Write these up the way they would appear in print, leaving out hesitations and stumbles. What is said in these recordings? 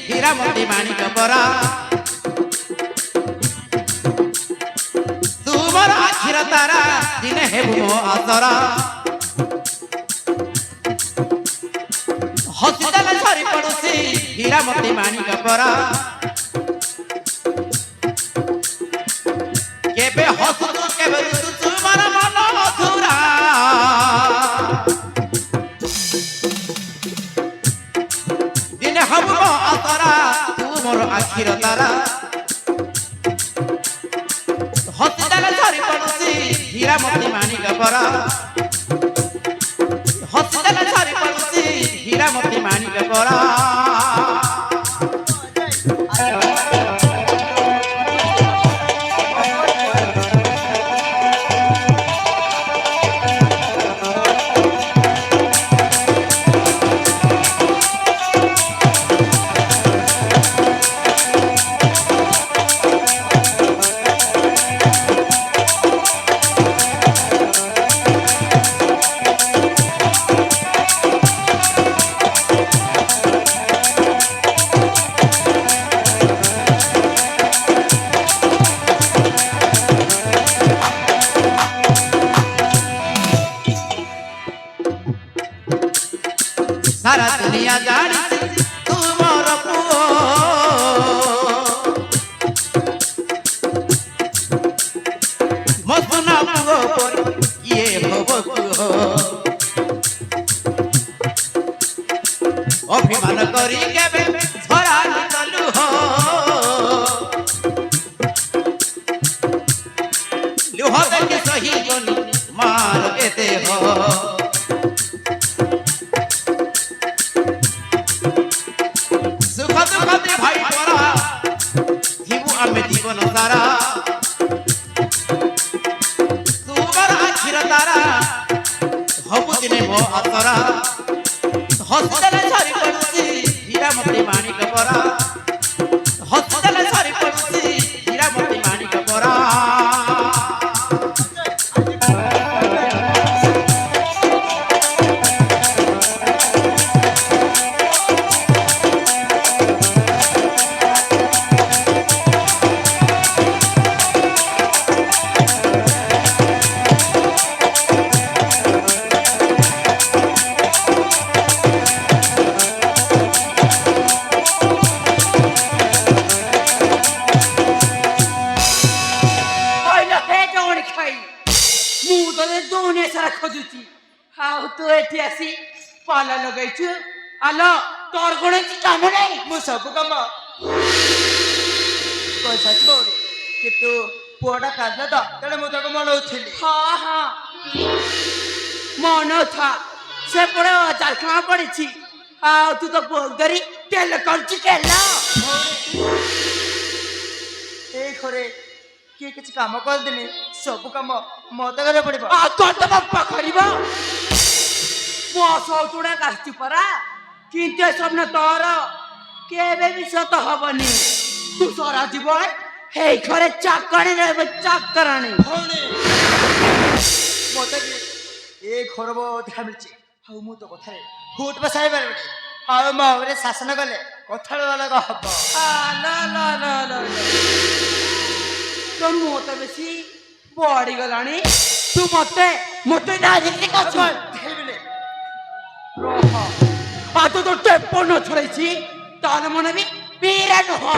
হীরা মতি মানিক পরা তোমার আখির তারা দিনে হেবু মো আতরা হসপিটাল সরি পড়ুছি হীরা মতি মানিক পরা কেবে হসুতু কেবে রুতু তোমার মন মধুরা দিনে হবু মো আতরা তোমার আখির তারা হসপিটাল সরি পড়ুছি হীরা মতি মানিক পরা হসপিটাল সরি পড়ুছি হীরা মতি মানিক পরা सारा दुनिया जानी तुमर पुओ मसुना पुओ पर ये भव पुओ अभिमान करी केबे झरा निकलु हो लुह देखे सही गनी मार एते हो भाई तोरा जीवु आमे जीवन सारा तुमर आखिर तारा हबु दिने मो आतरा हॉस्पिटल सारी पड़ुसी हीरा मोती मानिक परा हॉस्पिटल सारी पड़ुसी हीरा मोती मानिक परा पाला लगाई आलो तोर कोणे काम नाही मु सब काम पैसा छोड़ कि तू पोड़ा खाना तो तेरे मुझे को मन उठली हाँ हाँ मन था से पड़े चारखा पड़ी छी हाँ तू तो बोल दरी तेल करची केला ए खरे किए किसी काम कर देनी सब काम मत करे पड़िबा आ तो बापा करिबा मौसौतुड़ा कास्ती परा किंतु सबने तोर केबे भी सत हबनी तू सारा जीवन हे घरे चाकणी रे चाकराणी होनी मते ए खरबो देखा मिलची हाउ मु तो कथा फुट बसाई बारे हाउ मावरे शासन गले कथाळ वाला का हब ला ला ला ला तो मोते बेसी बॉडी गलाणी तू मते मते ना देखि का छ आतो तो टेपो न छड़ाई तार मन भी पीरा न हो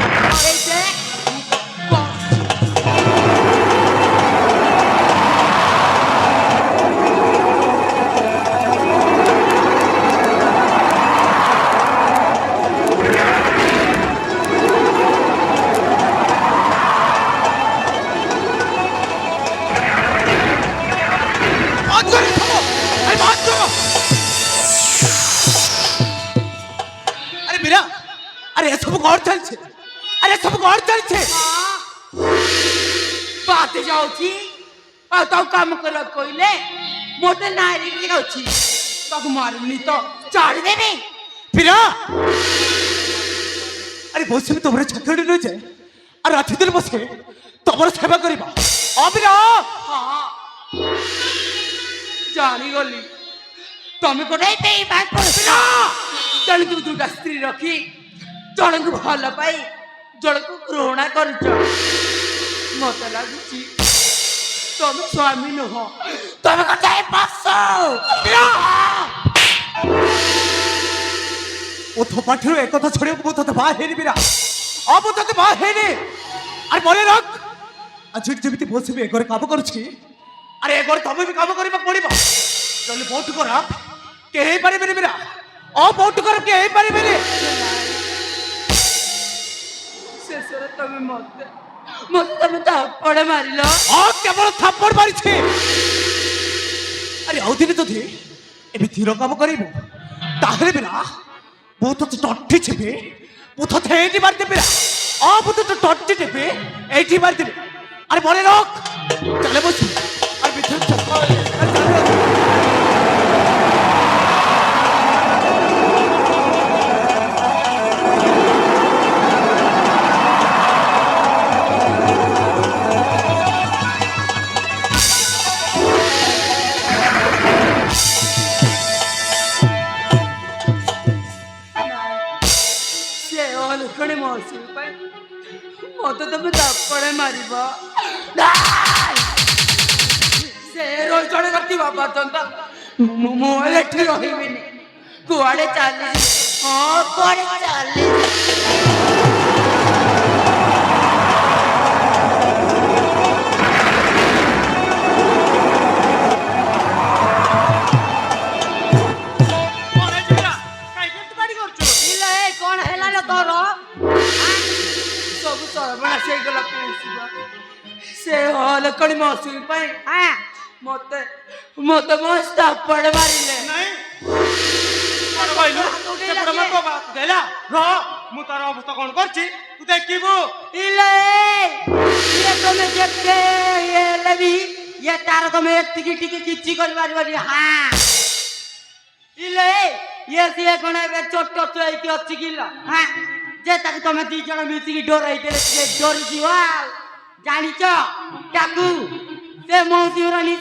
अरे सब गौर चल छे अरे सब गौर चल छे बात जाऊ छी आ तो काम कर कोइले मोटे नारी के जाऊ छी तो मारनी तो चाड़ देबे फिर अरे बस में तोमरे छकड़ी न जाए और रात दिन बसे तोमर सेवा करबा अबिरा हां जानी गली तमे कोडे पे बात पड़ना तने तू दुटा स्त्री रखी ଜଣକୁ ଭଲ ପାଇ ଜଣକୁ ଘୃଣା କରୁଛ। ମତେ ଲାଗୁଛି ତମେ ସ୍ୱାମୀ ନୁହଁ, ତମେ କଥା ও থোপাঠেরও একথা ছড়িয়ে মু তোতে বাହା হেরিবি না ମୁଁ তোতে বাହା হেরি। আরে মনে রাখ আজ যেମିତି বসিবি এ ঘরে কাম করছি, আরে এ ঘরে তবে বি কাম করিবা পড়িব। তাহলে বহুত খারাপ কে হেই পারিবেনি বিরা, বহুত খারাপ কে হেই পারিবেনি। ଶେଷରେ ତମେ ମତେ ତମେ ଥାପଡ଼ ମାରିଲ। কেবল থাপ্পড় মারিছে। আরে ଆଉ ଦିନେ ଯଦି ଏମିତି ତୀର କାମ କରିବୁ ତାହେଲେ ବିରା ମୁଁ ତତେ ଟଣ୍ଟି ଛିବି, ମୁଁ ତତେ ଏଇଠି ମାରିଦେବି। ମୁଁ ତତେ ଟଣ୍ଟି ଦେବି, ଏଇଠି ମାରିଦେବି। আরে মনে রাখ চলে বসি আর ভিতরে চল। ସେ ଅଲକ୍ଷଣୀ ମୌସୁମୀ ପାଇଁ ମତେ ତମେ ଥାପଡ଼ ମାରିବ। ସେ ରୋଜଣ କରିଥିବା ପର୍ଯ୍ୟନ୍ତ ମୁଁ ଏଠି ରହିବିନି। କୁଆଡେ ଚାଲିଛି? ହଁ କୁଆଡେ ଚାଲିଛି? କଣ ହେଲା ଲୋ ତୋର? ସବୁ ସର୍ବନାଶ ହେଇଗଲା। ସେ ଅଲକ୍ଷଣୀ ମୌସୁମୀ ପାଇଁ ମତେ ମୋ ଥାପଡ଼ ମାରିଲେ। ମୁଁ ତାର ଅବସ୍ଥା କଣ କରିଛି ତୁ ଦେଖିବୁ। ତମେ ଯେତେ ହେଲେ ବି ଇଏ ତାର ତମେ ଏତିକି ଟିକେ କିଛି କରିପାରିବନି। ଇଏ ସିଏ କଣ ଏବେ ଛୋଟ ହେଇକି ଅଛି କିଲ ଯେ ତାକୁ ତମେ ଦି ଜଣ ମିଶିକି ଡରେଇ ଦେଲେ ସିଏ ଡରିଯିବ। ଜାଣିଛ ତାକୁ ସେ ମୌସୁମୀର ନିଶା